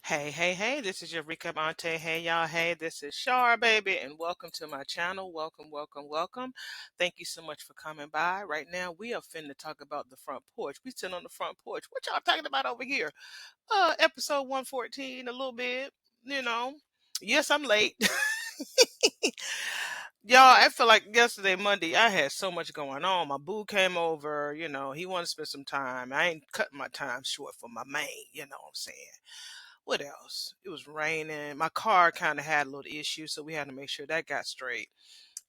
Hey, hey, hey, this is your recap Aunty. Hey, y'all. Hey, this is Shar, baby, and welcome to my channel. Welcome, welcome, welcome. Thank you so much for coming by. Right now, we are finna talk about the front porch. We sit on the front porch. What y'all talking about over here? Episode 114, a little bit, you know. Yes, I'm late. Y'all, I feel like yesterday, Monday, I had so much going on. My boo came over, he wanted to spend some time. I ain't cutting my time short for my man, you know what I'm saying? What else? It was raining. My car kind of had a little issue, so we had to make sure that got straight.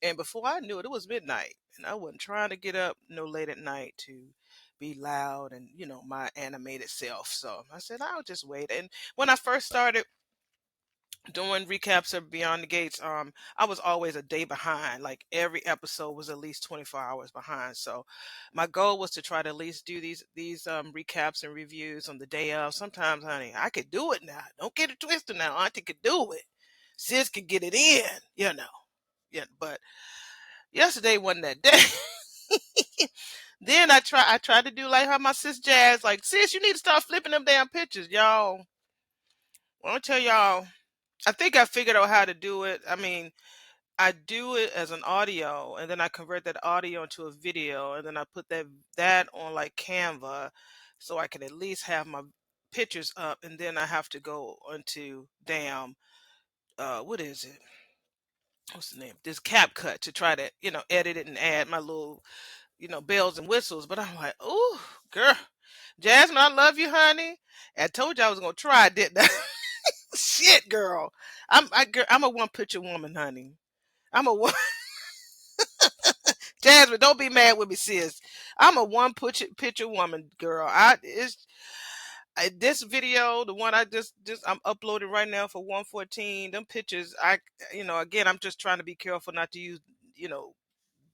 And before I knew it, it was midnight, and I wasn't trying to get up no late at night to be loud and my animated self. So I said I'll just wait. And when I first started doing recaps of Beyond the Gates, I was always a day behind. Like every episode was at least 24 hours behind. So my goal was to try to at least do these recaps and reviews on the day of. Sometimes, honey, I could do it now. Don't get it twisted now. Auntie could do it. Sis could get it in, you know. Yeah, but yesterday wasn't that day. Then I tried to do like how my sis Jazz, like, sis, you need to start flipping them damn pictures, y'all. I want to tell y'all, I think I figured out how to do it. I mean, I do it as an audio, and then I convert that audio into a video, and then I put that on like Canva, so I can at least have my pictures up, and then I have to go onto damn what is it? What's the name? This CapCut to try to edit it and add my little bells and whistles. But I'm like, oh girl, Jasmine, I love you, honey. I told you I was gonna try, didn't I? Shit, girl. I'm a one picture woman, honey. I'm a one. Jasmine, don't be mad with me, sis. I'm a one picture woman, girl. This video, the one I just I'm uploading right now for 114. Them pictures, again, I'm just trying to be careful not to use, you know,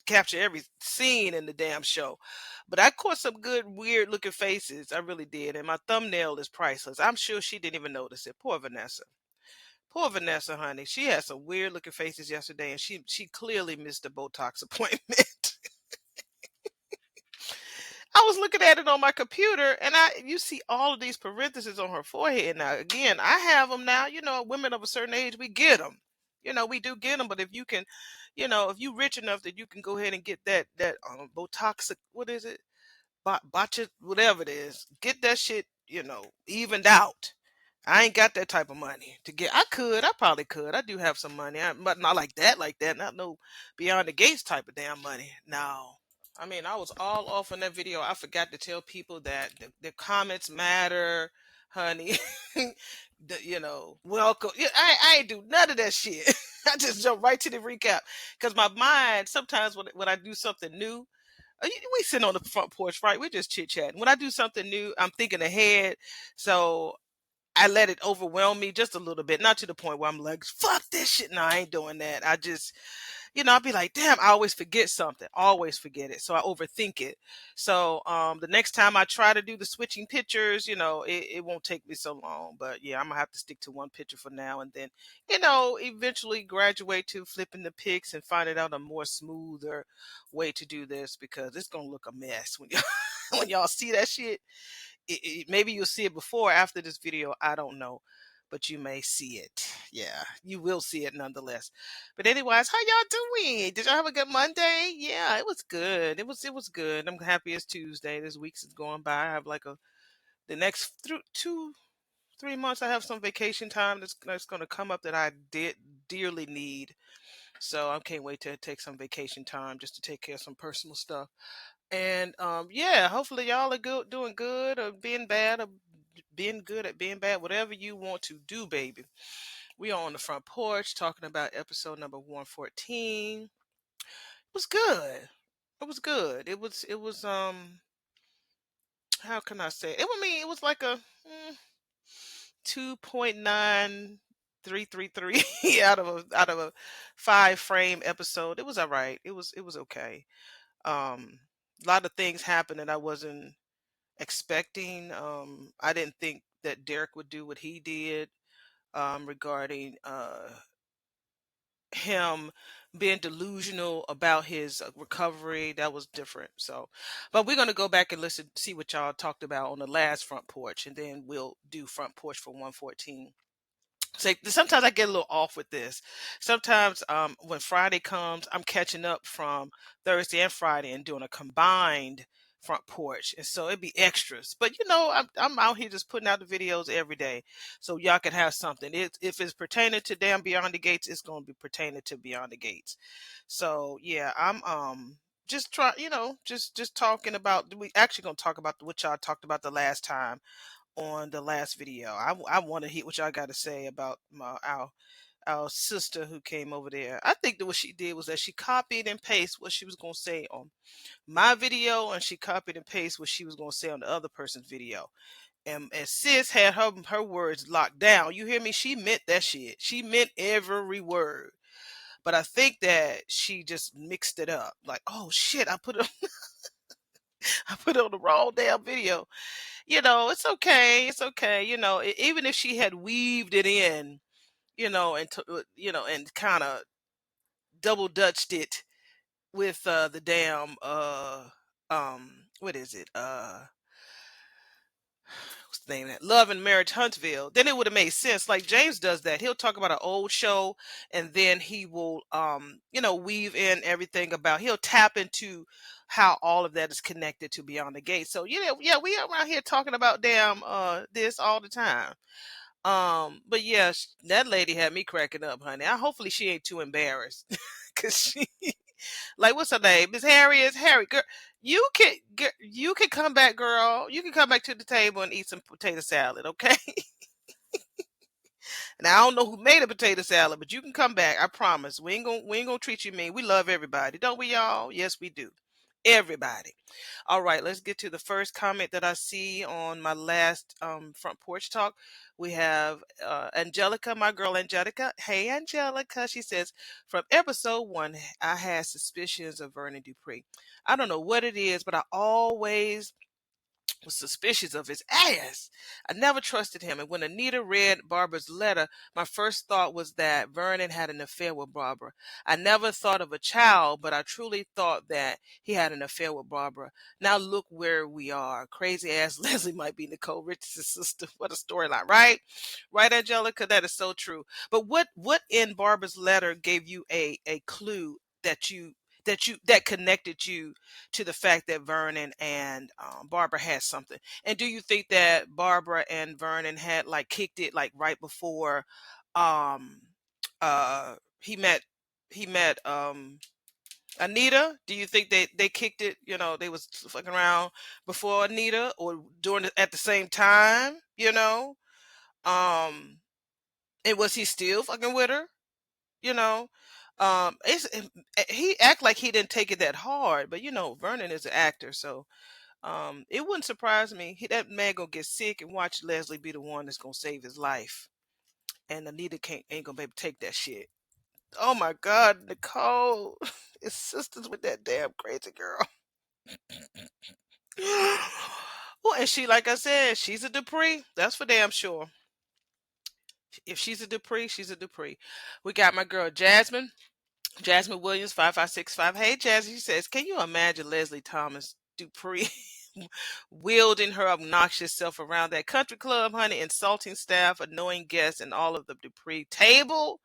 capture every scene in the damn show. But I caught some good, weird looking faces. I really did, and my thumbnail is priceless. I'm sure she didn't even notice it. Poor Vanessa. Poor Vanessa, honey. She had some weird looking faces yesterday, and she clearly missed the Botox appointment. I was looking at it on my computer, and you see all of these parentheses on her forehead. Now, again, I have them now. Women of a certain age, we get them. We do get them. But if you can, if you rich enough that you can go ahead and get that Botox, what is it, botcha, whatever it is, get that shit, evened out. I ain't got that type of money to get. I probably could. I do have some money, but not like that, Not no beyond the gates type of damn money. No. I mean, I was all off on that video. I forgot to tell people that the comments matter, honey. Welcome. Yeah, I ain't do none of that shit. I just jump right to the recap because my mind sometimes when I do something new, we sit on the front porch, right? We're just chit chatting. When I do something new, I'm thinking ahead, so I let it overwhelm me just a little bit, not to the point where I'm like, "Fuck this shit." No, I ain't doing that. I just I'll be like, damn, I always forget something. Always forget it. So I overthink it. So the next time I try to do the switching pictures, it won't take me so long. But yeah, I'm gonna have to stick to one picture for now and then, eventually graduate to flipping the pics and finding out a more smoother way to do this because it's gonna look a mess when y'all when y'all see that shit. Maybe you'll see it before or after this video. I don't know, but you may see it. Yeah, you will see it nonetheless. But anyways, how y'all doing? Did y'all have a good Monday? Yeah, it was good. It was good. I'm happy it's Tuesday. This week's is going by. I have like the next 2-3 months. I have some vacation time that's going to come up that I did dearly need. So I can't wait to take some vacation time just to take care of some personal stuff. And yeah, hopefully y'all are good, doing good, or being bad, or being good at being bad, whatever you want to do, baby. We are on the front porch talking about episode number 114. It was good. It was good. It was how can I say it? I mean, it was like a 2.9333 out of a 5 frame episode. It was all right. It was okay. A lot of things happened that I wasn't expecting. I didn't think that Derek would do what he did regarding him being delusional about his recovery. That was different. So, but we're gonna go back and listen, see what y'all talked about on the last front porch, and then we'll do front porch for 114. Say sometimes I get a little off with this. Sometimes when Friday comes, I'm catching up from Thursday and Friday and doing a combined front porch, and so it'd be extras. But I'm out here just putting out the videos every day, so y'all can have something. If it's pertaining to damn Beyond the Gates, it's gonna be pertaining to Beyond the Gates. So yeah, I'm just try, just talking about. We actually gonna talk about what y'all talked about the last time on the last video. I want to hear what y'all got to say about our sister who came over there. I think that what she did was that she copied and pasted what she was gonna say on my video, and she copied and pasted what she was gonna say on the other person's video. And sis had her words locked down. You hear me? She meant that shit. She meant every word. But I think that she just mixed it up. Like, oh shit, I put it I put it on the wrong damn video. It's okay. It's okay. Even if she had weaved it in, and kind of double dutched it with the damn what is it? What's the name of that? Love and Marriage Huntsville. Then it would have made sense. Like James does that. He'll talk about an old show, and then he will weave in everything about. He'll tap into how all of that is connected to Beyond the Gate. So yeah, we are around here talking about damn this all the time. But yeah, that lady had me cracking up, honey. Hopefully she ain't too embarrassed, cause she like, what's her name? Miss Harry is Harry. Girl, you can come back, girl. You can come back to the table and eat some potato salad, okay? Now I don't know who made a potato salad, but you can come back. I promise. We ain't gonna treat you mean. We love everybody, don't we, y'all? Yes, we do. Everybody. All right, let's get to the first comment that I see on my last front porch talk. We have Angelica, my girl Angelica. Hey, Angelica. She says, from episode 1, I had suspicions of Vernon Dupree. I don't know what it is, but I always was suspicious of his ass. I never trusted him. And when Anita read Barbara's letter, my first thought was that Vernon had an affair with Barbara. I never thought of a child, but I truly thought that he had an affair with Barbara. Now look where we are. Crazy ass Leslie might be Nicole Richards' sister. What a storyline, right? Right, Angelica? That is so true. But what in Barbara's letter gave you a clue that connected you to the fact that Vernon and Barbara had something? And do you think that Barbara and Vernon had like kicked it like right before um he met Anita? Do you think they kicked it, they was fucking around before Anita or during at the same time, Um and was he still fucking with her? You know, he act like he didn't take it that hard, but Vernon is an actor, so it wouldn't surprise me. That man gonna get sick and watch Leslie be the one that's gonna save his life, and Anita ain't gonna be able to take that shit. Oh my God, Nicole, his sisters with that damn crazy girl. Well, and she, like I said, she's a Dupree. That's for damn sure. If she's a Dupree, she's a Dupree. We got my girl Jasmine. Jasmine Williams 5565. Hey Jasmine, she says, can you imagine Leslie Thomas Dupree wielding her obnoxious self around that country club, honey, insulting staff, annoying guests, and all of the Dupree table?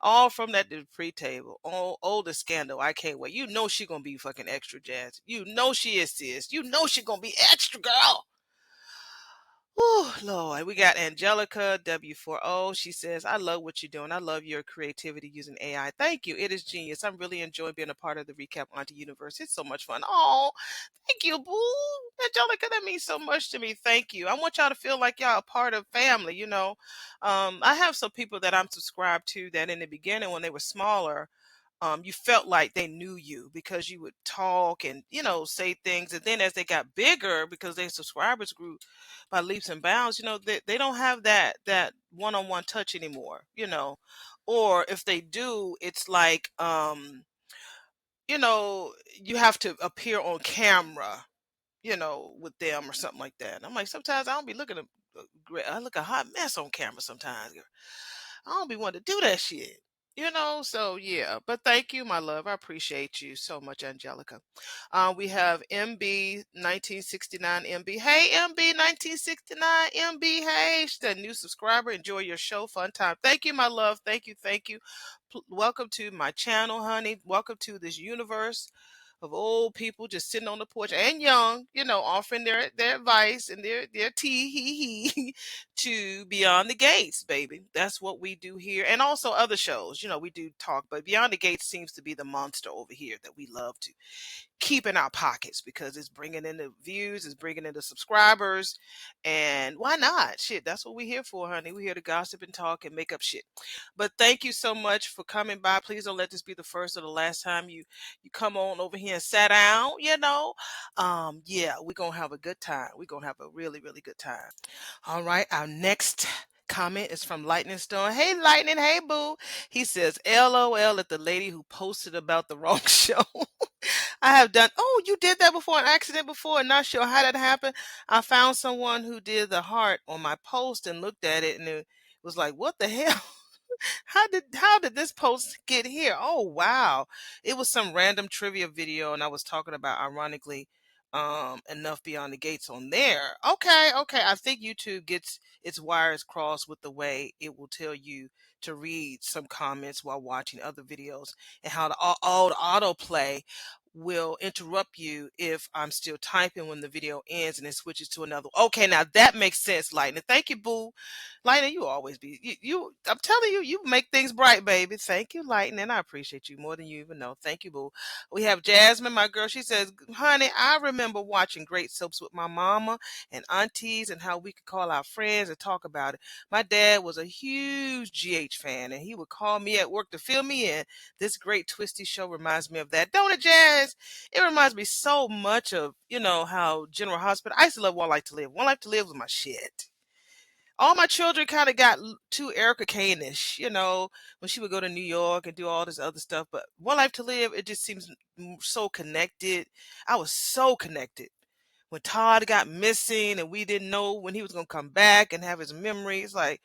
All from that Dupree table. Oh, the scandal. I can't wait. You know she gonna be fucking extra, Jazz. You know she is, sis. You know she gonna be extra, girl. Oh, Lord. We got Angelica W40. She says, I love what you're doing. I love your creativity using AI. Thank you. It is genius. I'm really enjoying being a part of the Recap Aunty universe. It's so much fun. Oh, thank you, boo. Angelica, that means so much to me. Thank you. I want y'all to feel like y'all a part of family. I have some people that I'm subscribed to that in the beginning when they were smaller, you felt like they knew you because you would talk and say things, and then as they got bigger, because their subscribers grew by leaps and bounds, they don't have that one-on-one touch anymore. Or if they do, it's like you know you have to appear on camera, with them or something like that. And I'm like, sometimes I don't be looking great. I look a hot mess on camera sometimes, girl. I don't be wanting to do that shit. So yeah, but thank you, my love. I appreciate you so much, Angelica. We have MB 1969 MB. Hey, MB 1969 MB. Hey, she's a new subscriber. Enjoy your show. Fun time. Thank you, my love. Thank you. Thank you. Welcome to my channel, honey. Welcome to this universe of old people just sitting on the porch and young, offering their advice and their tea to Beyond the Gates, baby. That's what we do here. And also other shows, we do talk, but Beyond the Gates seems to be the monster over here that we love to keep in our pockets because it's bringing in the views, it's bringing in the subscribers, and why not? Shit, that's what we're here for, honey. We're here to gossip and talk and make up shit. But thank you so much for coming by. Please don't let this be the first or the last time you come on over here and sat down. Yeah, we're gonna have a good time. We're gonna have a really, really good time. All right, our next comment is from Lightning Stone. Hey, Lightning. Hey, boo. He says, LOL at the lady who posted about the wrong show. I have done. Oh, you did that before, an accident before, and not sure how that happened. I found someone who did the heart on my post and looked at it, and it was like, what the hell? How did this post get here? Oh wow. It was some random trivia video and I was talking about ironically enough Beyond the Gates on there. Okay, okay. I think YouTube gets its wires crossed with the way it will tell you to read some comments while watching other videos and how the autoplay will interrupt you if I'm still typing when the video ends and it switches to another. Okay, now that makes sense, Lightning. Thank you, boo. Lightning, you always be I'm telling you, you make things bright, baby. Thank you, Lightning. I appreciate you more than you even know. Thank you, boo. We have Jasmine, my girl. She says, honey, I remember watching great soaps with my mama and aunties and how we could call our friends and talk about it. My dad was a huge GH fan and he would call me at work to fill me in. This great twisty show reminds me of that. Don't it, Jazz? It reminds me so much of, how General Hospital. I used to love One Life to Live. One Life to Live was my shit. All my children kind of got too Erica Kane-ish, when she would go to New York and do all this other stuff. But One Life to Live, it just seems so connected. I was so connected. When Todd got missing and we didn't know when he was going to come back and have his memories, like,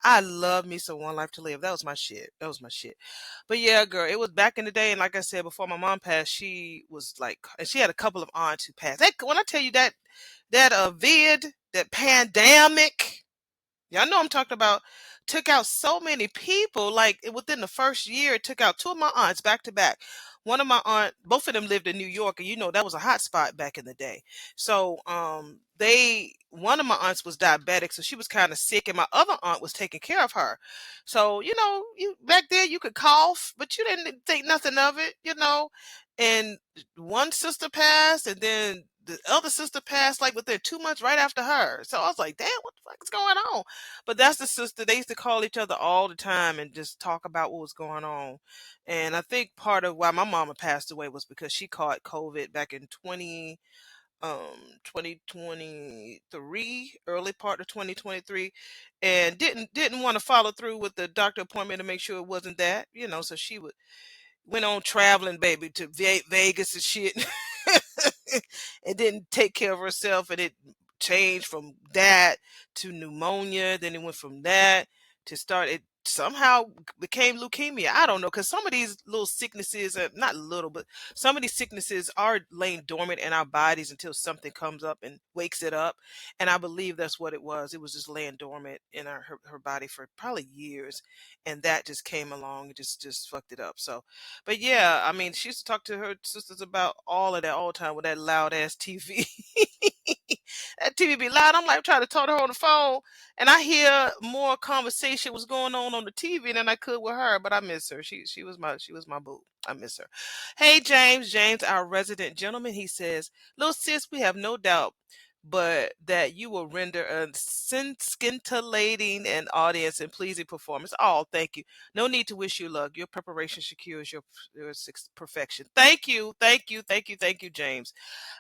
I love me some One Life to Live. That was my shit. That was my shit. But yeah, girl, it was back in the day. And like I said, before my mom passed, she was like, and she had a couple of aunts who passed. When I tell you that vid, that pandemic, y'all know I'm talking about, took out so many people. Like within the first year, it took out two of my aunts back to back. One of my both of them lived in New York, and that was a hot spot back in the day. So one of my aunts was diabetic, so she was kind of sick, and my other aunt was taking care of her. So you back then you could cough, but you didn't think nothing of it. And one sister passed, and then the other sister passed like within 2 months right after her. So I was like, damn, what the fuck is going on? But that's the sister. They used to call each other all the time and just talk about what was going on. And I think part of why my mama passed away was because she caught COVID back in 2023, early part of 2023, and didn't want to follow through with the doctor appointment to make sure it wasn't that. So she went on traveling, baby, to Vegas and shit, and didn't take care of herself, and it changed from that to pneumonia. Then it went from that to start. It somehow became leukemia. I don't know, because some of these little sicknesses are not little, but some of these sicknesses are laying dormant in our bodies until something comes up and wakes it up. And I believe that's what it was. It was just laying dormant in her body for probably years, and that just came along and just fucked it up. So but yeah, I mean, she used to talk to her sisters about all of that all the time with that loud ass TV. That TV be loud. I'm like trying to talk to her on the phone, and I hear more conversation was going on the TV than I could with her. But I miss her. She was my boo. I miss her. Hey James, our resident gentleman. He says, "Little sis, we have no doubt." But that you will render a scintillating and audience and pleasing performance. Oh, thank you. No need to wish you luck. Your preparation secures your perfection. Thank you, thank you, thank you, thank you, James.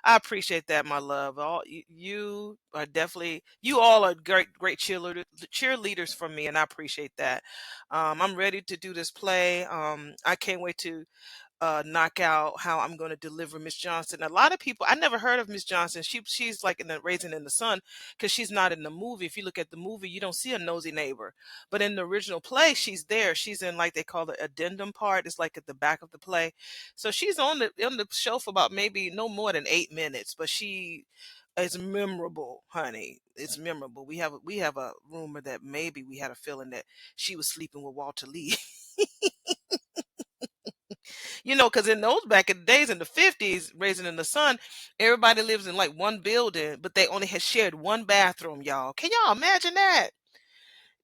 I appreciate that, my love. You are definitely, you all are great cheerleaders for me, and I appreciate that. I'm ready to do this play. I can't wait to knock out how I'm going to deliver Miss Johnson. A lot of people, I never heard of Miss Johnson. She's like in the Raisin in the Sun because she's not in the movie. If you look at the movie, you don't see a nosy neighbor, but in the original play, she's there. She's in like they call the addendum part. It's like at the back of the play. So she's on the show for about maybe no more than 8 minutes, but she is memorable, honey. It's memorable. We have a rumor that maybe we had a feeling that she was sleeping with Walter Lee. Because in those back in the days in the 50s, Raising in the Sun, everybody lives in like one building, but they only had shared one bathroom, y'all. Can y'all imagine that?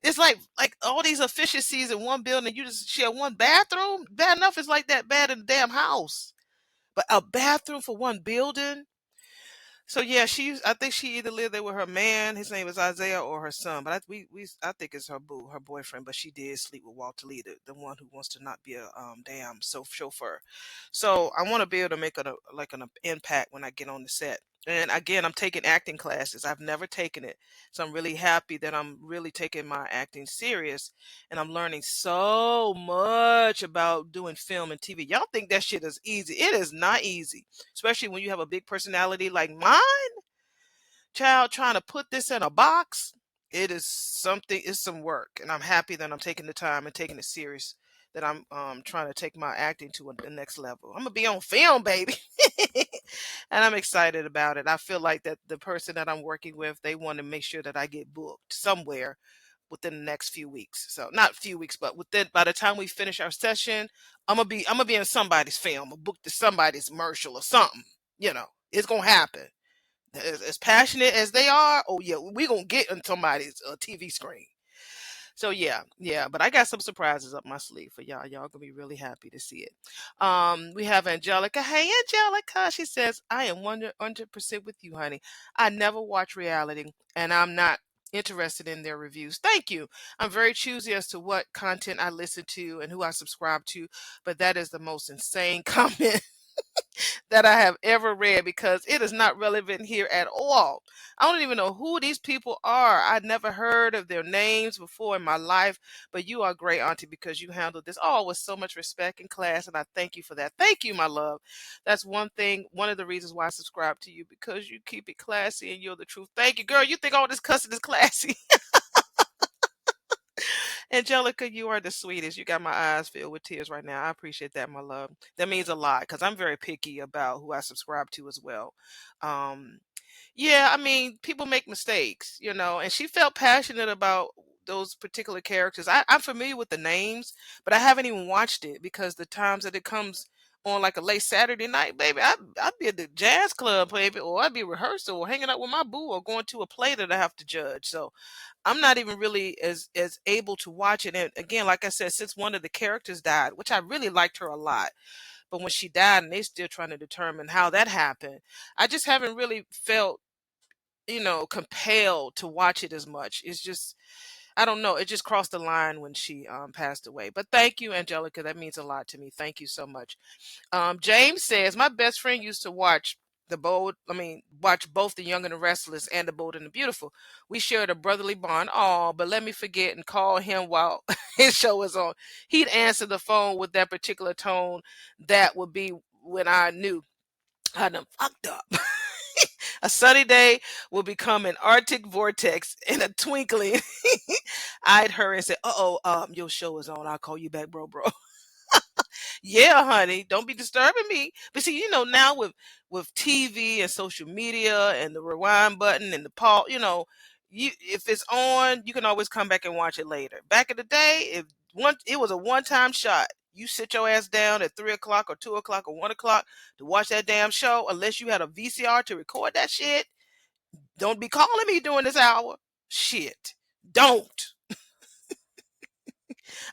It's like all these efficiencies in one building, you just share one bathroom. Bad enough is like that bad in the damn house. But a bathroom for one building? So yeah, I think she either lived there with her man, his name is Isaiah, or her son. But I think it's her boyfriend. But she did sleep with Walter Lee, the one who wants to not be a damn chauffeur. So I want to be able to make an impact when I get on the set. And again, I'm taking acting classes. I've never taken it, so I'm really happy that I'm really taking my acting serious, and I'm learning so much about doing film and TV. Y'all think that shit is easy? It is not easy, especially when you have a big personality like mine. Child, trying to put this in a box, it's some work. And I'm happy that I'm taking the time and taking it serious, that I'm trying to take my acting to the next level. I'm gonna be on film, baby. And I'm excited about it. I feel like that the person that I'm working with, they want to make sure that I get booked somewhere within the next few weeks. So not few weeks, but within by the time we finish our session, I'm gonna be in somebody's film, or booked to somebody's commercial or something. It's gonna happen. As passionate as they are, oh yeah, we gonna get on somebody's TV screen. So yeah, yeah. But I got some surprises up my sleeve for y'all. Y'all gonna be really happy to see it. We have Angelica. Hey, Angelica. She says, "I am 100% with you, honey. I never watch reality, and I'm not interested in their reviews. Thank you. I'm very choosy as to what content I listen to and who I subscribe to, but that is the most insane comment that I have ever read because it is not relevant here at all. I don't even know who these people are. I'd never heard of their names before in my life, but you are great, Auntie, because you handled this all with so much respect and class, and I thank you for that. Thank you, my love. That's one of the reasons why I subscribe to you, because you keep it classy and you're the truth. Thank you, girl. You think all this cussing is classy? Angelica, you are the sweetest. You got my eyes filled with tears right now. I appreciate that, my love. That means a lot because I'm very picky about who I subscribe to as well. Um, yeah, I mean, people make mistakes, and she felt passionate about those particular characters. I'm familiar with the names, but I haven't even watched it because the times that it comes on like a late Saturday night, baby, I'd be at the jazz club, baby, or I'd be rehearsal or hanging out with my boo or going to a play that I have to judge. So I'm not even really as able to watch it. And again, like I said, since one of the characters died, which I really liked her a lot, but when she died and they still trying to determine how that happened, I just haven't really felt, compelled to watch it as much. It's just I don't know. It just crossed the line when she passed away. But thank you, Angelica. That means a lot to me. Thank you so much. James says, my best friend used to watch both The Young and the Restless and The Bold and the Beautiful. We shared a brotherly bond. Oh, but let me forget and call him while his show was on. He'd answer the phone with that particular tone. That would be when I knew I done fucked up. A sunny day will become an Arctic vortex in a twinkling. I'd hurry and say, "Uh oh, your show is on. I'll call you back, bro." Yeah, honey, don't be disturbing me. But see, now with TV and social media and the rewind button and the pause, you if it's on, you can always come back and watch it later. Back in the day, if it was a one-time shot. You sit your ass down at 3 o'clock or 2 o'clock or 1 o'clock to watch that damn show, unless you had a VCR to record that shit. Don't be calling me during this hour. Shit, don't.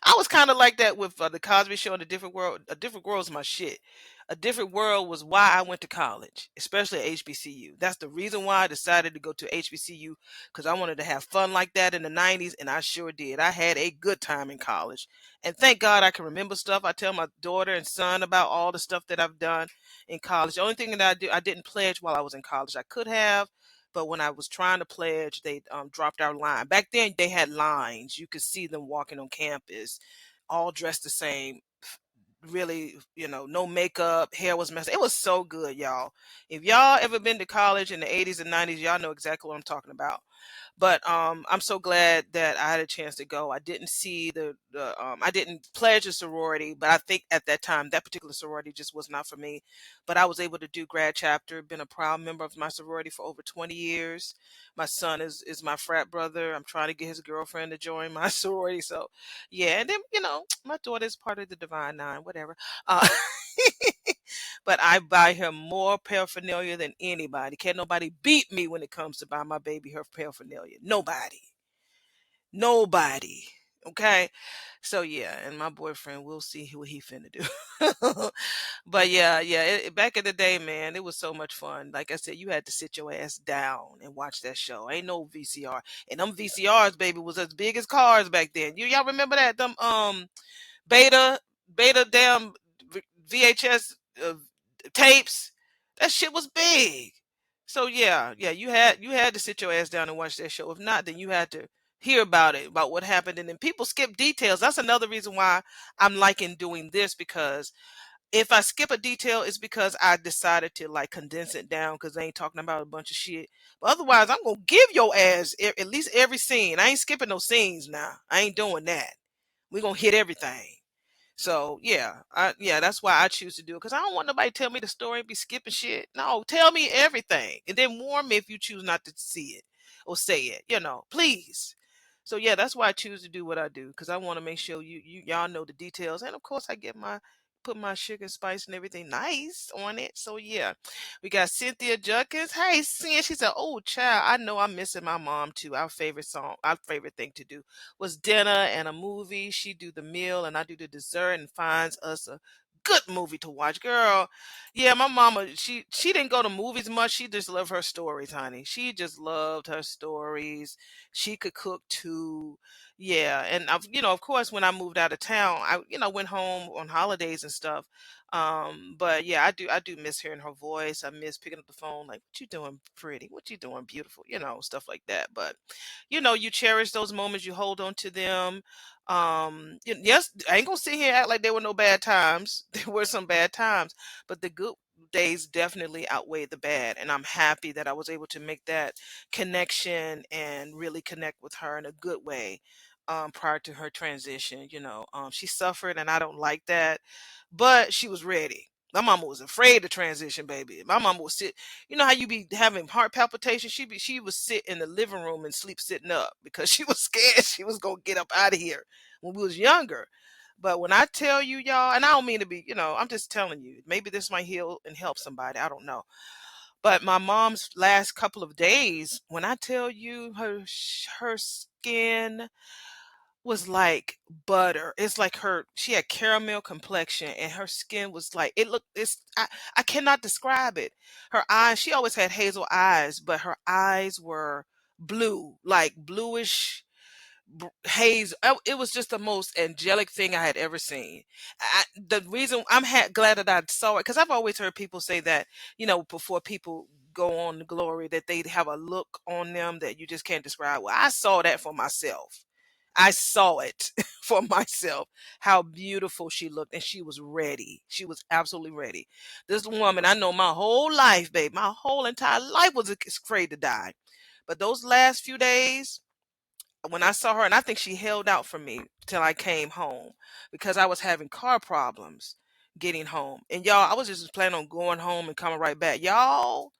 I was kind of like that with the Cosby Show and A Different World. A Different World is my shit. A Different World was why I went to college, especially at HBCU. That's the reason why I decided to go to HBCU, because I wanted to have fun like that in the 90s, and I sure did. I had a good time in college. And thank God I can remember stuff. I tell my daughter and son about all the stuff that I've done in college. The only thing that I didn't pledge while I was in college. I could have, but when I was trying to pledge, they dropped our line. Back then, they had lines. You could see them walking on campus, all dressed the same. really, no makeup, hair was messed. It was so good, y'all. If y'all ever been to college in the 80s and 90s, y'all know exactly what I'm talking about. But I'm so glad that I had a chance to go. I didn't see I didn't pledge a sorority, but I think at that time that particular sorority just was not for me. But I was able to do grad chapter, been a proud member of my sorority for over 20 years. My son is my frat brother. I'm trying to get his girlfriend to join my sorority. So yeah, and then my daughter is part of the Divine Nine, whatever. Uh, but I buy her more paraphernalia than anybody. Can't nobody beat me when it comes to buy my baby her paraphernalia. Nobody. Nobody. Okay. So yeah, and my boyfriend, we'll see what he finna do. But yeah, back in the day, man, it was so much fun. Like I said, you had to sit your ass down and watch that show. Ain't no VCR, and them VCRs, baby, was as big as cars back then. Y'all remember that? Them beta beta damn VHS tapes. That shit was big. So yeah, you had to sit your ass down and watch that show. If not, then you had to hear about it, about what happened, and then people skip details. That's another reason why I'm liking doing this, because if I skip a detail, it's because I decided to like condense it down because I ain't talking about a bunch of shit. But otherwise, I'm gonna give your ass at least every scene. I ain't skipping no scenes now. I ain't doing that. We gonna hit everything. So yeah, that's why I choose to do it, because I don't want nobody to tell me the story and be skipping shit. No, tell me everything, and then warn me if you choose not to see it or say it. Please. So yeah, that's why I choose to do what I do, because I want to make sure y'all know the details, and of course I put my sugar, spice, and everything nice on it. So yeah, we got Cynthia Judkins. Hey, Cynthia, she said, "Oh, child, I know I'm missing my mom too. Our favorite thing to do was dinner and a movie. She do the meal and I do the dessert and finds us a good movie to watch." Girl, yeah, my mama, she didn't go to movies much. She just loved her stories, honey. She just loved her stories. She could cook too. Yeah, and of course, when I moved out of town, I went home on holidays and stuff. But yeah, I do miss hearing her voice. I miss picking up the phone, like, "What you doing, pretty? What you doing, beautiful?" Stuff like that. But you cherish those moments, you hold on to them. Yes, I ain't gonna sit here and act like there were no bad times. There were some bad times, but the good days definitely outweigh the bad. And I'm happy that I was able to make that connection and really connect with her in a good way. Prior to her transition, she suffered, and I don't like that, but she was ready. My mama was afraid to transition, baby. My mama would sit. You know how you be having heart palpitations? She would sit in the living room and sleep sitting up because she was scared she was gonna get up out of here when we was younger. But when I tell you, y'all, and I don't mean to be, I'm just telling you, maybe this might heal and help somebody. I don't know. But my mom's last couple of days, when I tell you, her skin was like butter. It's like she had caramel complexion, and her skin was like, I cannot describe it. Her eyes, she always had hazel eyes, but her eyes were blue, like bluish haze. It was just the most angelic thing I had ever seen. The reason glad that I saw it, because I've always heard people say that, before people go on to glory, that they have a look on them that you just can't describe. Well, I saw that for myself. I saw it for myself, how beautiful she looked, and she was ready. She was absolutely ready. This woman, I know my whole life, babe, my whole entire life was afraid to die. But those last few days, when I saw her, and I think she held out for me till I came home, because I was having car problems getting home. And y'all, I was just planning on going home and coming right back. Y'all,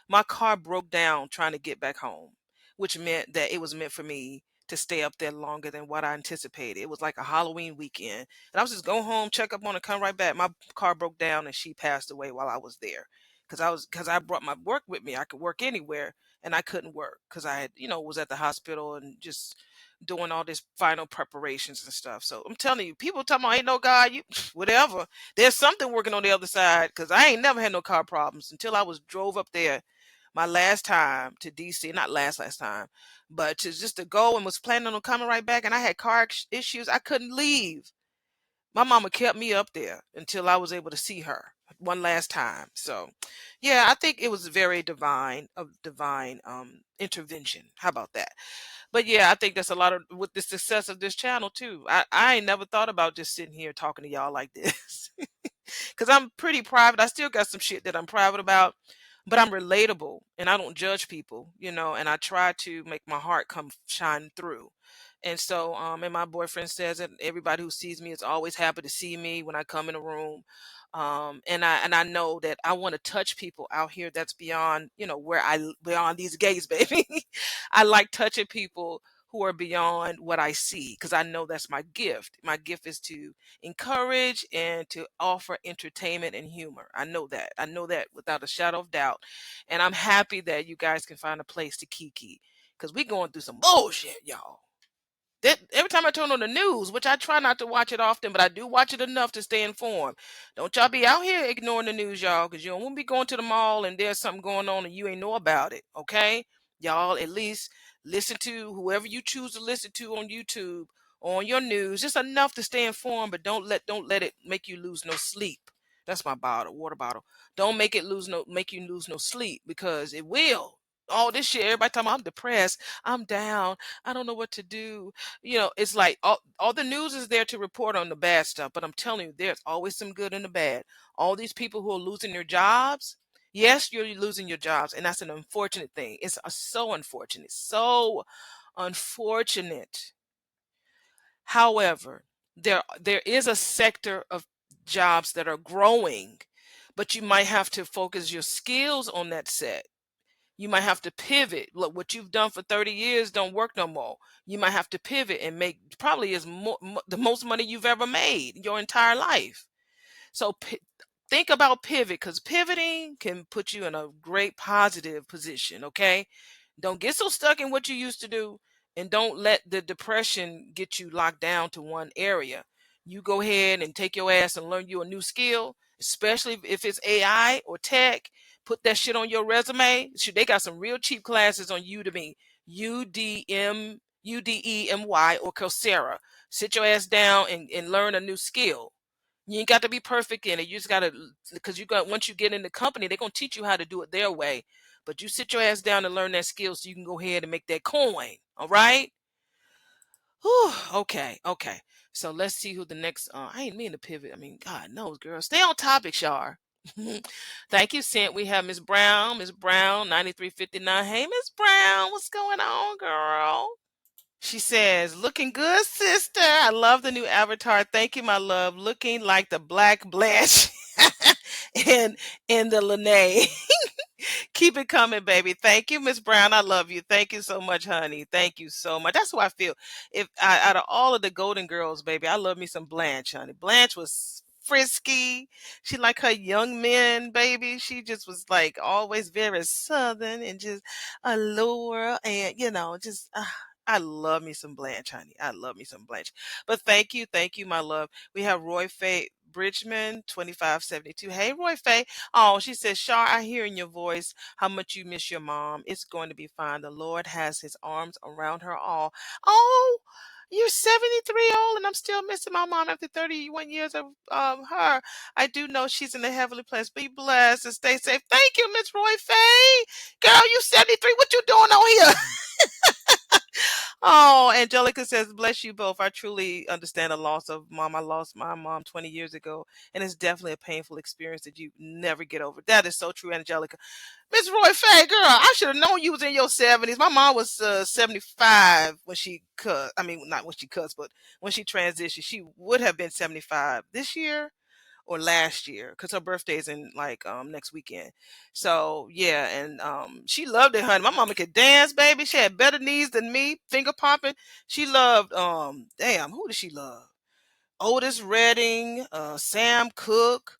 my car broke down trying to get back home, which meant that it was meant for me to stay up there longer than what I anticipated. It was like a Halloween weekend. And I was just going home, check up on her, come right back. My car broke down and she passed away while I was there. Because I brought my work with me. I could work anywhere, and I couldn't work because I had, was at the hospital and just doing all this final preparations and stuff. So I'm telling you, people talking about ain't no God, you whatever. There's something working on the other side, because I ain't never had no car problems until I was drove up there my last time to DC. Not last time, but just to go, and was planning on coming right back, and I had issues. I couldn't leave. My mama kept me up there until I was able to see her. one last time. So, yeah, I think it was very divine, of divine intervention. How about that? But yeah, I think that's a lot of with the success of this channel too. I ain't never thought about just sitting here talking to y'all like this. Because I'm pretty private. I still got some shit that I'm private about, but I'm relatable and I don't judge people, and I try to make my heart come shine through. And so, and my boyfriend says that everybody who sees me is always happy to see me when I come in a room. And I know that I want to touch people out here that's beyond, beyond these gays, baby. I like touching people who are beyond what I see because I know that's my gift. My gift is to encourage and to offer entertainment and humor. I know that. I know that without a shadow of doubt. And I'm happy that you guys can find a place to kiki because we going through some bullshit, y'all. That every time I turn on the news, which I try not to watch it often, but I do watch it enough to stay informed. Don't y'all be out here ignoring the news, y'all, because you don't want to be going to the mall and there's something going on and you ain't know about it. Okay, y'all, at least listen to whoever you choose to listen to on YouTube or on your news, just enough to stay informed, but don't let it make you lose no sleep. That's my water bottle. Don't make you lose no sleep because it will. All this shit, everybody talking about I'm depressed, I'm down, I don't know what to do. It's like all the news is there to report on the bad stuff, but I'm telling you, there's always some good in the bad. All these people who are losing their jobs, yes, you're losing your jobs, and that's an unfortunate thing. It's so unfortunate, so unfortunate. However, there is a sector of jobs that are growing, but you might have to focus your skills on that set. You might have to pivot. Look, what you've done for 30 years don't work no more. You might have to pivot and make probably the most money you've ever made your entire life. So think about pivot because pivoting can put you in a great positive position. Okay. Don't get so stuck in what you used to do and don't let the depression get you locked down to one area. You go ahead and take your ass and learn you a new skill, especially if it's AI or tech. Put that shit on your resume. Shoot, they got some real cheap classes on Udemy, UDEMY or Coursera. Sit your ass down and learn a new skill. You ain't got to be perfect in it. You just got to, because once you get in the company, they're going to teach you how to do it their way. But you sit your ass down and learn that skill so you can go ahead and make that coin. All right? Whew, okay, okay. So let's see who the next, I ain't mean to pivot. I mean, God knows, girl. Stay on topic, Shar. Thank you, Cent. We have Miss Brown, 9359. Hey, Miss Brown, what's going on, girl? She says, looking good, sister. I love the new avatar. Thank you, my love. Looking like the Black Blanche in the Lene. Keep it coming, baby. Thank you, Miss Brown. I love you. Thank you so much, honey. Thank you so much. That's how I feel. Out of all of the Golden Girls, baby, I love me some Blanche, honey. Blanche was frisky. She like her young men, baby. She just was like always very southern and just allure and just I love me some Blanche, honey. I love me some Blanche. But thank you, my love. We have Roy Faye Bridgman, 2572. Hey, Roy Faye. Oh, she says, Shar, I hear in your voice how much you miss your mom. It's going to be fine. The Lord has his arms around her all. Oh, you're 73 old and I'm still missing my mom after 31 years of her. I do know she's in the heavenly place. Be blessed and stay safe. Thank you, Miss Roy Faye. Girl, you 73. What you doing on here? Oh, Angelica says, bless you both. I truly understand the loss of mom. I lost my mom 20 years ago, and it's definitely a painful experience that you never get over. That is so true, Angelica. Miss Roy Faye, girl, I should have known you was in your 70s. My mom was 75 when she cut. I mean, not when she cuts, but when she transitioned. She would have been 75 this year or last year because her birthday's in like next weekend. So yeah, and she loved it, honey. My mama could dance, baby. She had better knees than me, finger popping. She loved damn, who did she love? Otis Redding, Sam Cooke,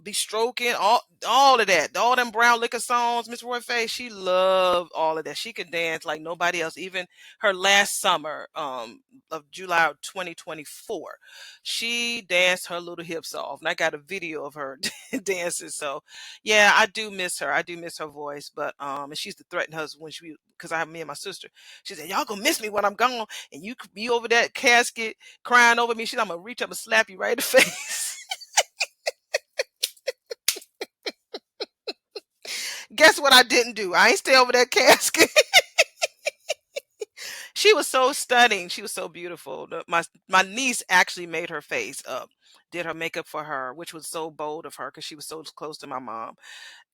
Be Stroking, all of that, all them brown liquor songs. Miss Roy Faye, she loved all of that. She could dance like nobody else. Even her last summer, of July of 2024, she danced her little hips off, and I got a video of her dancing. So, yeah, I do miss her. I do miss her voice, but and she used to threaten us when because I have me and my sister. She said, "Y'all gonna miss me when I'm gone, and you could be over that casket crying over me." She's, I'm gonna reach up and slap you right in the face. guess what I didn't do? I ain't stay over that casket. She was so stunning. She was so beautiful. My niece actually made her face up, did her makeup for her, which was so bold of her because she was so close to my mom.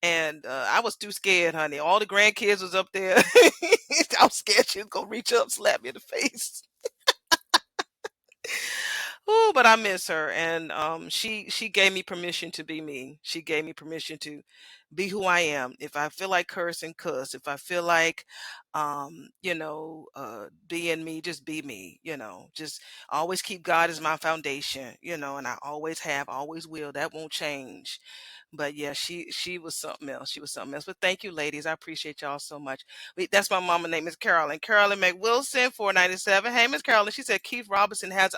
And I was too scared, honey. All the grandkids was up there. I was scared she was gonna reach up, slap me in the face. Oh, but I miss her, and she gave me permission to be me. She gave me permission to be who I am. If I feel like cursing, cuss. If I feel like, being me, just be me. Just always keep God as my foundation. And I always have, always will. That won't change. But yeah, she was something else. She was something else. But thank you, ladies. I appreciate y'all so much. That's my mama name is Carolyn. Carolyn McWilson, 497. Hey, Miss Carolyn. She said Keith Robinson has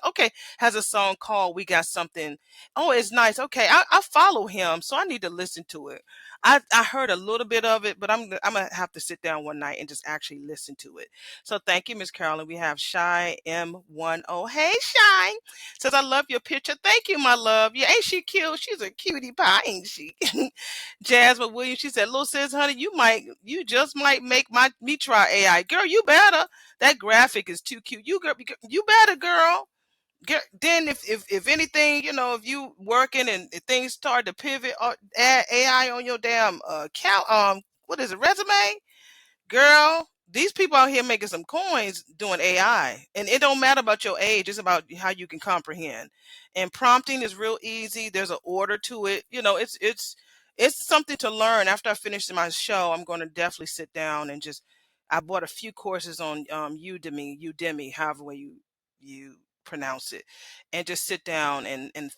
a song called "We Got Something." Oh, it's nice. Okay, I follow him, so I need to listen to it. I heard a little bit of it, but I'm gonna have to sit down one night and just actually listen to it. So thank you, Miss Carolyn. We have Shy M10. Hey, Shy. Says I love your picture. Thank you, my love. Yeah, ain't she cute? She's a cutie pie, ain't she? Jasmine Williams. She said, "Little sis, honey, you just might make me try AI. Girl, you better. That graphic is too cute. You better, girl." Then if anything, if you working and if things start to pivot or add AI on your damn what is it, resume? Girl, these people out here making some coins doing AI. And it don't matter about your age, it's about how you can comprehend. And prompting is real easy. There's an order to it. It's something to learn. After I finish my show, I'm going to definitely sit down and just I bought a few courses on Udemy, however way you pronounce it, and just sit down and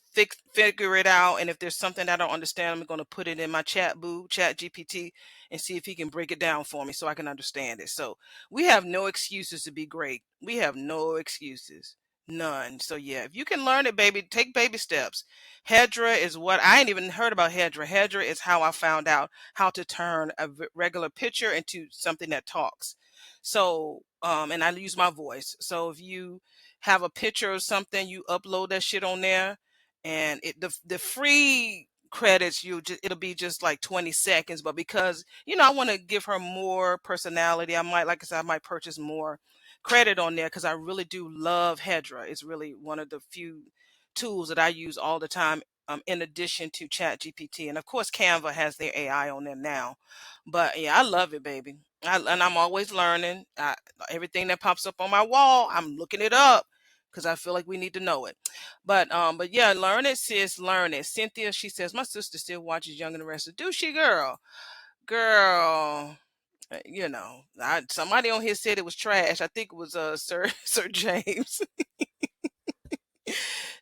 figure it out. And if there's something I don't understand, I'm going to put it in my chat GPT, and see if he can break it down for me so I can understand it. So we have no excuses to be great. We have no excuses. None. So yeah, if you can learn it, baby, take baby steps. Hedra is what I ain't even heard about Hedra. Hedra is how I found out how to turn a regular picture into something that talks. So, and I use my voice. So if you have a picture or something, you upload that shit on there, and the free credits it'll be just like 20 seconds, but because I want to give her more personality, I might, like I said, I might purchase more credit on there because I really do love Hedra. It's really one of the few tools that I use all the time, in addition to Chat GPT. And of course Canva has their AI on there now. But yeah, I love it, baby. And I'm always learning. Everything that pops up on my wall, I'm looking it up because I feel like we need to know it. But yeah, learn it, sis, learn it. Cynthia, she says my sister still watches Young and the Restless. Do she, girl? Girl, somebody on here said it was trash. I think it was Sir Sir James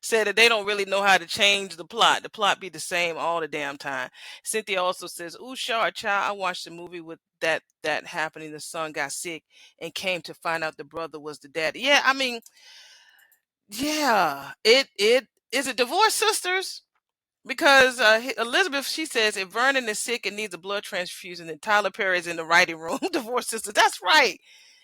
said that they don't really know how to change the plot. The plot be the same all the damn time. Cynthia also says, "Ooh, sure, child. I watched the movie with that happening. The son got sick and came to find out the brother was the daddy." Yeah, I mean, yeah. It is it Divorced Sisters? Because Elizabeth, she says, if Vernon is sick and needs a blood transfusion, then Tyler Perry is in the writing room. Divorce sister. That's right.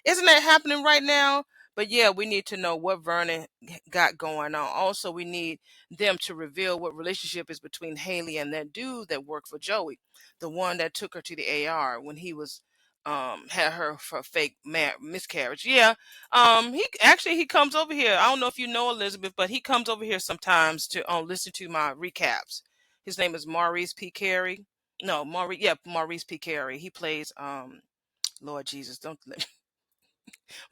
Isn't that happening right now? But yeah, we need to know what Vernon got going on. Also, we need them to reveal what relationship is between Haley and that dude that worked for Joey, the one that took her to the AR when he was had her for fake miscarriage. Yeah, he comes over here. I don't know if you know Elizabeth, but he comes over here sometimes to listen to my recaps. His name is Maurice P. Carey. No, Maurice P. Carey. He plays Lord Jesus, don't let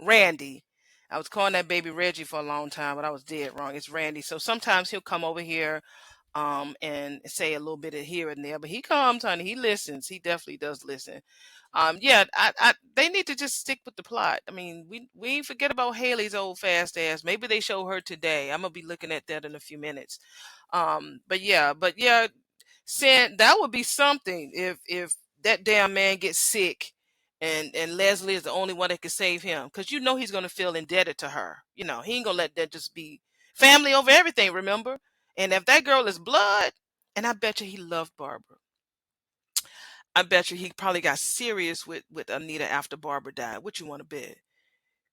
Randy. I was calling that baby Reggie for a long time, but I was dead wrong. It's Randy. So sometimes he'll come over here and say a little bit of here and there, but he comes, honey, he listens. He definitely does listen. Yeah, they need to just stick with the plot. I mean, we ain't forget about Haley's old fast ass. Maybe they show her today. I'm gonna be looking at that in a few minutes. But yeah, saying that would be something if that damn man gets sick and Leslie is the only one that can save him, because he's gonna feel indebted to her. He ain't gonna let that just be family over everything. Remember, and if that girl is blood, and I bet you he loved Barbara. I bet you he probably got serious with Anita after Barbara died. What you want to bet?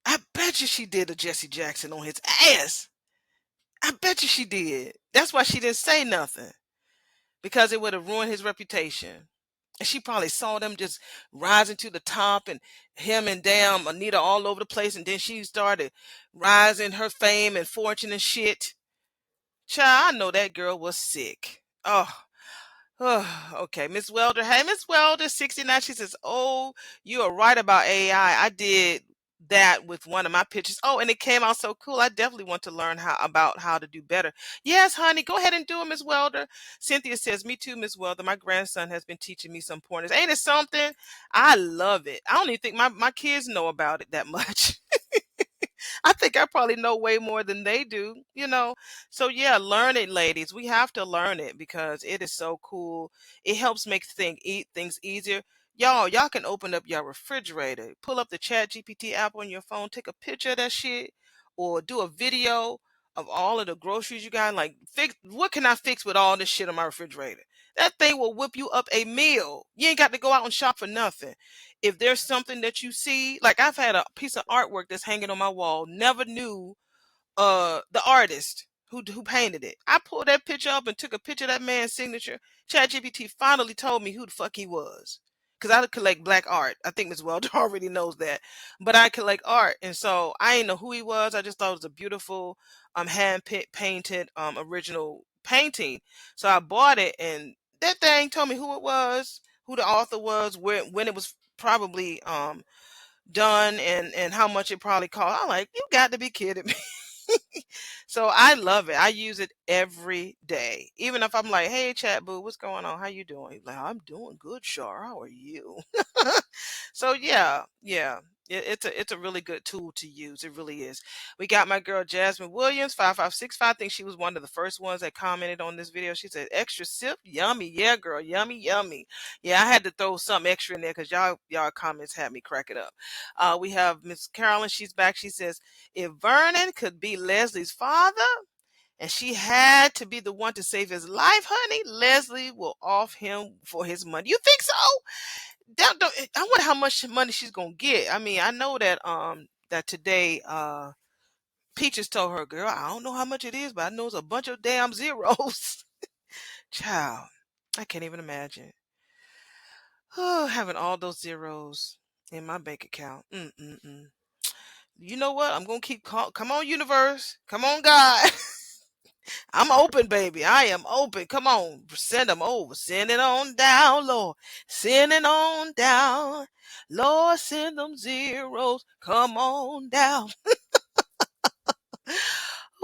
I bet you she did a Jesse Jackson on his ass. I bet you she did. That's why she didn't say nothing, because it would have ruined his reputation. And she probably saw them just rising to the top, and him and damn Anita all over the place. And then she started rising her fame and fortune and shit. Child, I know that girl was sick. Oh, okay, Miss Welder. Hey, Miss Welder, 69. She says, "Oh, you are right about AI. I did that with one of my pictures. Oh, and it came out so cool. I definitely want to learn how to do better. Yes, honey, go ahead and do it, Miss Welder." Cynthia says, "Me too, Miss Welder. My grandson has been teaching me some pointers. Ain't it something? I love it. I don't even think my kids know about it that much." I think I probably know way more than they do. So yeah, learn it, ladies. We have to learn it because it is so cool. It helps make things easier. Y'all can open up your refrigerator, pull up the Chat GPT app on your phone, take a picture of that shit, or do a video of all of the groceries you got. Like, fix what can I fix with all this shit on my refrigerator? That thing will whip you up a meal. You ain't got to go out and shop for nothing. If there's something that you see, like I've had a piece of artwork that's hanging on my wall, never knew the artist who painted it. I pulled that picture up and took a picture of that man's signature. ChatGPT finally told me who the fuck he was. Cause I collect black art. I think Miss Welder already knows that. But I collect art. And so I didn't know who he was. I just thought it was a beautiful hand painted original painting. So I bought it, and that thing told me who it was, who the author was, when it was probably done, and how much it probably cost. I'm like, you got to be kidding me. So I love it. I use it every day. Even if I'm like, "Hey, chat boo, what's going on? How you doing?" He's like, "I'm doing good, Shar. How are you?" So yeah, yeah. It's a really good tool to use. It really is. We got my girl Jasmine Williams 5565. I think she was one of the first ones that commented on this video. She said, "Extra sip, yummy, yeah, girl, yummy, yummy." Yeah, I had to throw some extra in there because y'all comments had me cracking up. We have Miss Carolyn. She's back. She says, "If Vernon could be Leslie's father, and she had to be the one to save his life, honey, Leslie will off him for his money." You think so? I wonder how much money she's gonna get. I mean, I know that today Peaches told her, "Girl, I don't know how much it is, but I know it's a bunch of damn zeros." Child, I can't even imagine. Oh, having all those zeros in my bank account. Mm-mm-mm. You know what? I'm gonna come on, universe. Come on, God. I'm open, baby. I am open. Come on. Send them over. Send it on down, Lord. Send it on down. Lord, send them zeros. Come on down.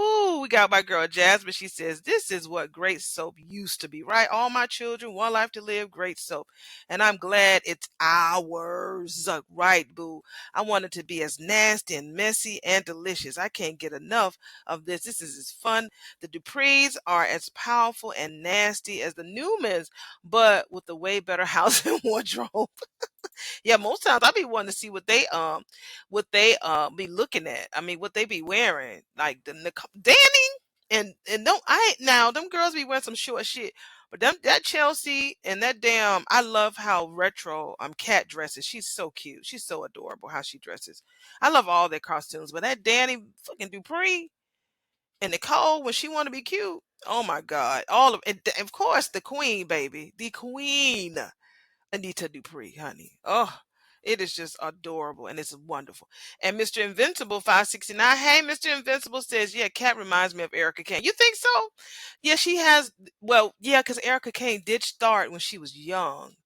Ooh, we got my girl Jasmine. She says, "This is what great soap used to be, right? All my children, one life to live, great soap. And I'm glad it's ours." Right, boo. I want it to be as nasty and messy and delicious. I can't get enough of this. This is as fun. The Duprees are as powerful and nasty as the Newmans, but with a way better house and wardrobe. Yeah, most times I be wanting to see what they be looking at. I mean, what they be wearing. Like Danny and don't I ain't now them girls be wearing some short shit. But that Chelsea and that damn I love how retro Cat dresses. She's so cute. She's so adorable how she dresses. I love all their costumes, but that Danny fucking Dupree and Nicole when she wanna be cute. Oh my God. All of and of course the queen, baby. The queen. Anita Dupree, honey. Oh, it is just adorable and it's wonderful. And Mr. Invincible 569. Hey, Mr. Invincible says, "Yeah, Kat reminds me of Erica Kane." You think so? Yeah, she has. Well, yeah, because Erica Kane did start when she was young.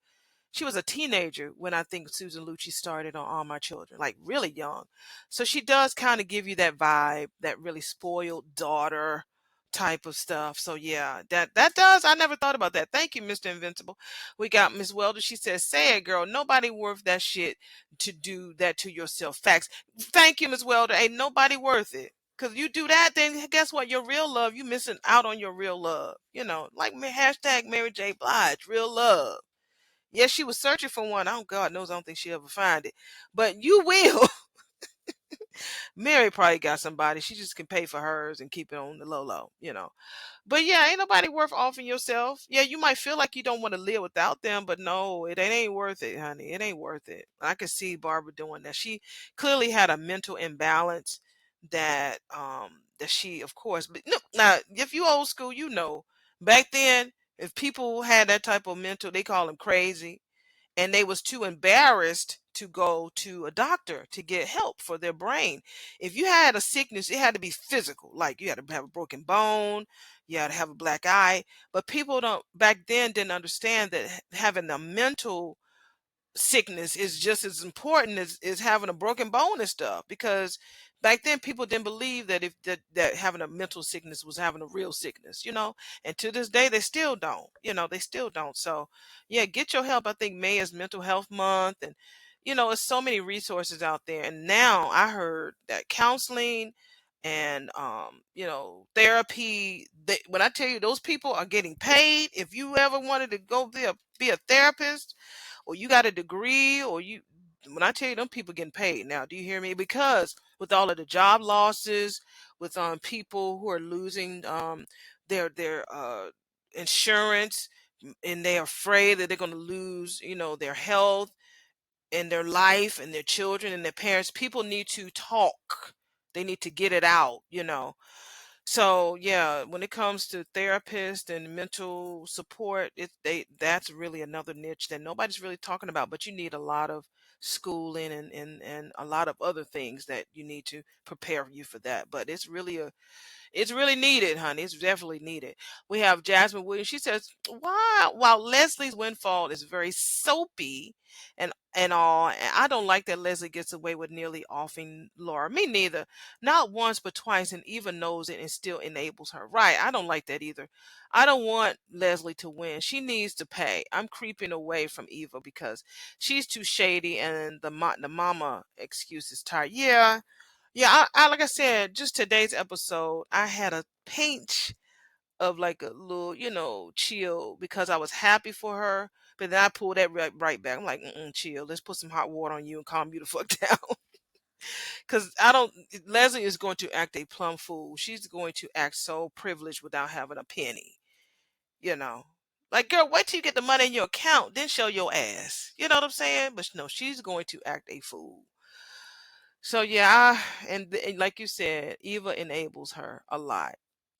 She was a teenager when I think Susan Lucci started on All My Children, like really young. So she does kind of give you that vibe, that really spoiled daughter type of stuff. So yeah, that does. I never thought about that. Thank you, Mr. Invincible. We got Miss Welder. She says, "Say it, girl. Nobody worth that shit to do that to yourself." Facts. Thank you, Miss Welder. Ain't nobody worth it. Cause you do that, then guess what? Your real love, you missing out on your real love. Like hashtag Mary J. Blige, real love. Yes, she was searching for one. Oh, God knows I don't think she'll ever find it. But you will. Mary probably got somebody. She just can pay for hers and keep it on the low. But yeah, ain't nobody worth offering yourself. Yeah, you might feel like you don't want to live without them, but no, it ain't worth it, honey. It ain't worth it. I could see Barbara doing that. She clearly had a mental imbalance that she, of course, but no, now if you old school, back then if people had that type of mental, they call them crazy. and they was too embarrassed to go to a doctor to get help for their brain. If you had a sickness, it had to be physical, like you had to have a broken bone, you had to have a black eye. But people don't back then didn't understand that having a mental sickness is just as important as having a broken bone and stuff, because back then people didn't believe that if that having a mental sickness was having a real sickness, and to this day they still don't, they still don't. So yeah, get your help. I think May is mental health month, and it's so many resources out there. And now I heard that counseling and therapy, when I tell you those people are getting paid. If you ever wanted to go be a therapist, or you got a degree, or when I tell you them people getting paid now, do you hear me? Because with all of the job losses, with people who are losing their insurance, and they're afraid that they're going to lose, their health and their life and their children and their parents, people need to talk. They need to get it out. So yeah, when it comes to therapists and mental support, that's really another niche that nobody's really talking about. But you need a lot of schooling and a lot of other things that you need to prepare you for that. But it's really needed, honey. It's definitely needed. We have Jasmine Williams. She says, "Wow, while Leslie's windfall is very soapy and all, and I don't like that Leslie gets away with nearly offing Laura. Me neither. Not once, but twice, and even knows it and still enables her. Right? I don't like that either. I don't want Leslie to win. She needs to pay. I'm creeping away from Eva because she's too shady, and the mama excuse is tired. Yeah." Yeah, I like I said, just today's episode, I had a pinch of like a little, chill, because I was happy for her, but then I pulled that right back. I'm like, chill. Let's put some hot water on you and calm you the fuck down. Because I don't. Leslie is going to act a plum fool. She's going to act so privileged without having a penny. You know, like, girl, wait till you get the money in your account, then show your ass. You know what I'm saying? But no, she's going to act a fool. So yeah, and like you said, Eva enables her a lot.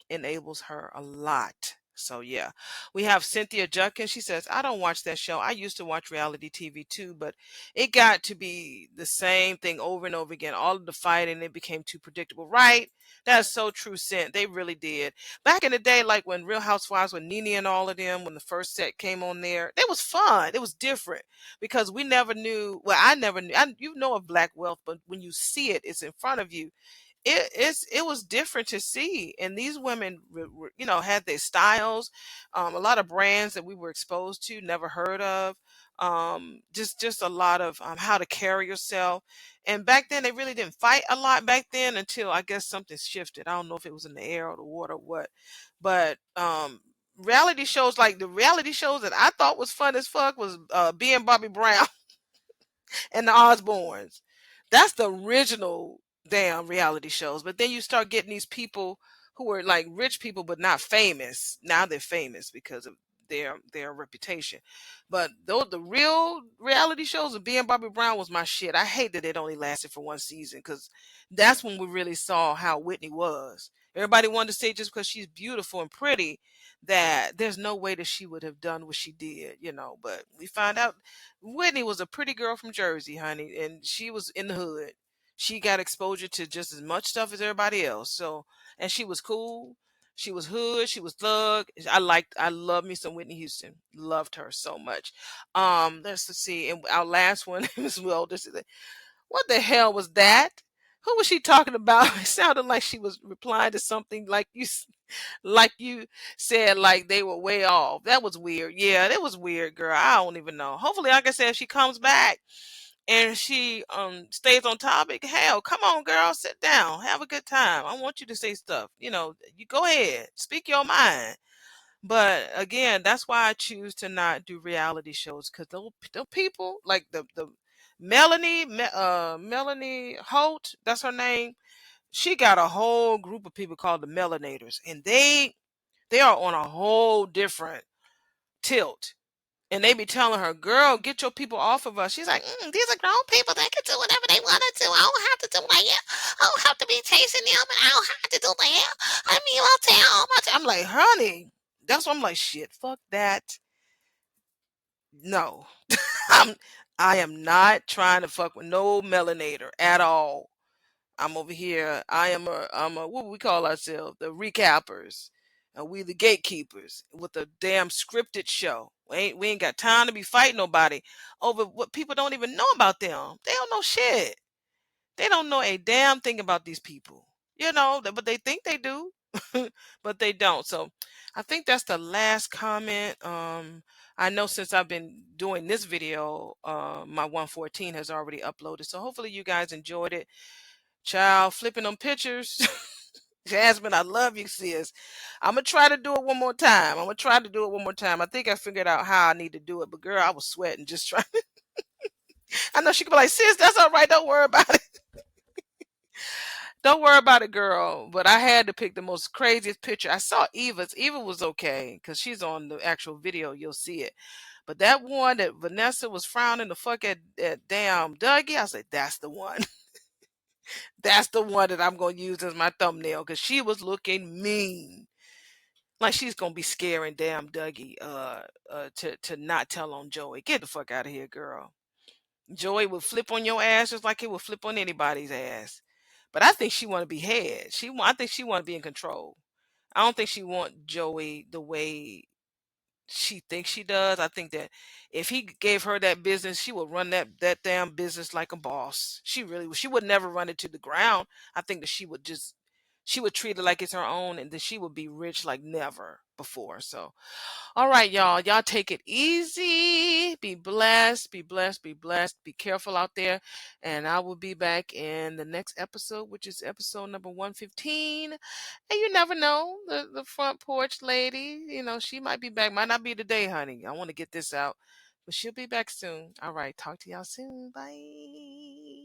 Enables her a lot. So yeah, we have Cynthia Junkins. She says, "I don't watch that show. I used to watch reality TV too, but it got to be the same thing over and over again. All of the fighting, it became too predictable." Right? That's so true, Cent. They really did. Back in the day, like when Real Housewives with Nene and all of them, when the first set came on there, it was fun. It was different because we never knew. Well, I never knew. You know of black wealth, but when you see it, it's in front of you. It was different to see, and these women had their styles, a lot of brands that we were exposed to, never heard of, just a lot of how to carry yourself. And back then they really didn't fight a lot back then, until I guess something shifted. I don't know if it was in the air or the water or what, but reality shows, like the reality shows that I thought was fun as fuck, was being Bobby Brown and the Osbournes. That's the original damn reality shows. But then you start getting these people who are like rich people but not famous. Now they're famous because of their reputation. But though the real reality shows of being Bobby Brown was my shit. I hate that it only lasted for one season, because that's when we really saw how Whitney was. Everybody wanted to say just because she's beautiful and pretty that there's no way that she would have done what she did. But we find out Whitney was a pretty girl from Jersey, honey, and she was in the hood. She got exposure to just as much stuff as everybody else. So, and she was cool. She was hood. She was thug. I love me some Whitney Houston. Loved her so much. Let's see. And our last one as well. What the hell was that? Who was she talking about? It sounded like she was replying to something like you said, like they were way off. That was weird. Yeah, that was weird, girl. I don't even know. Hopefully, like I said, if she comes back and she stays on topic, hell, come on, girl, sit down, have a good time. I want you to say stuff. You go ahead, speak your mind. But again, that's why I choose to not do reality shows, because those people, like the Melanie Holt, that's her name. She got a whole group of people called the Melanators, and they are on a whole different tilt. And they be telling her, "Girl, get your people off of us." She's like, "These are grown people. They can do whatever they want to do. I don't have to do that. I don't have to be chasing them, and I don't have to do that. I mean, I'll tell I'm like, honey, that's what I'm like, shit, fuck that. No." I am not trying to fuck with no melanator at all. I'm over here. I'm a what we call ourselves, the recappers. And we the gatekeepers with a damn scripted show. We ain't got time to be fighting nobody over what people don't even know about them. They don't know shit. They don't know a damn thing about these people. But they think they do. But they don't. So I think that's the last comment. I know since I've been doing this video, my 114 has already uploaded. So hopefully you guys enjoyed it. Child, flipping them pictures. Jasmine, I love you, sis. I'm gonna try to do it one more time. I think I figured out how I need to do it, but girl, I was sweating just trying. I know she could be like, sis, that's all right. Don't worry about it. Don't worry about it, girl. But I had to pick the most craziest picture. I saw Eva's. Eva was okay because she's on the actual video. You'll see it. But that one that Vanessa was frowning the fuck at damn Dougie, I said, that's the one. That's the one that I'm going to use as my thumbnail because she was looking mean. Like she's going to be scaring damn Dougie to not tell on Joey. Get the fuck out of here, girl. Joey would flip on your ass just like he would flip on anybody's ass. But I think she want to be head. I think she want to be in control. I don't think she want Joey the way she thinks she does. I think that if he gave her that business, she would run that damn business like a boss. She really would. She would never run it to the ground. I think that she would treat it like it's her own, and then she would be rich like never before. So all right, y'all. Y'all take it easy. Be blessed. Be blessed. Be blessed. Be careful out there. And I will be back in the next episode, which is episode number 115. And you never know. The front porch lady, she might be back. Might not be today, honey. I want to get this out. But she'll be back soon. All right. Talk to y'all soon. Bye.